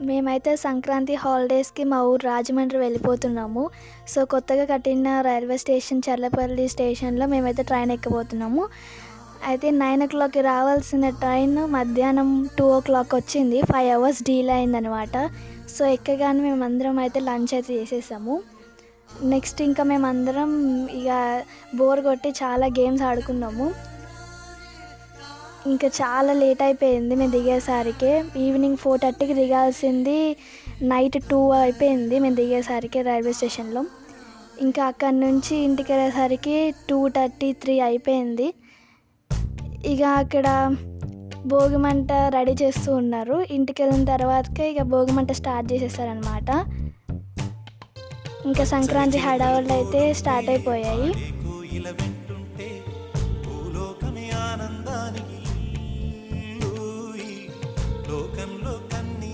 మేమైతే సంక్రాంతి హాలిడేస్కి మా ఊరు రాజమండ్రి వెళ్ళిపోతున్నాము. సో కొత్తగా కట్టిన రైల్వే స్టేషన్ చర్లపల్లి స్టేషన్లో మేమైతే ట్రైన్ ఎక్కబోతున్నాము. అయితే 9 రావాల్సిన ట్రైన్ మధ్యాహ్నం 2 వచ్చింది. 5 hours డీలే అయిందనమాట. సో ఎక్కగానే మేమందరం అయితే లంచ్ అయితే చేసేసాము. నెక్స్ట్ ఇంకా మేమందరం ఇక బోర్ కొట్టి చాలా గేమ్స్ ఆడుకున్నాము. ఇంకా చాలా లేట్ అయిపోయింది మేము దిగేసరికి. ఈవినింగ్ 4:30కి దిగాల్సింది నైట్ 2 అయిపోయింది మేము దిగేసరికి రైల్వే స్టేషన్లో. ఇంకా అక్కడి నుంచి ఇంటికి వెళ్ళేసరికి 2:33 అయిపోయింది. ఇక అక్కడ భోగిమంట రెడీ చేస్తూ ఉన్నారు. ఇంటికి వెళ్ళిన తర్వాతకే ఇక భోగిమంట స్టార్ట్ చేసేసారనమాట. ఇంకా సంక్రాంతి హడావుళ్ళు అయితే స్టార్ట్ అయిపోయాయి.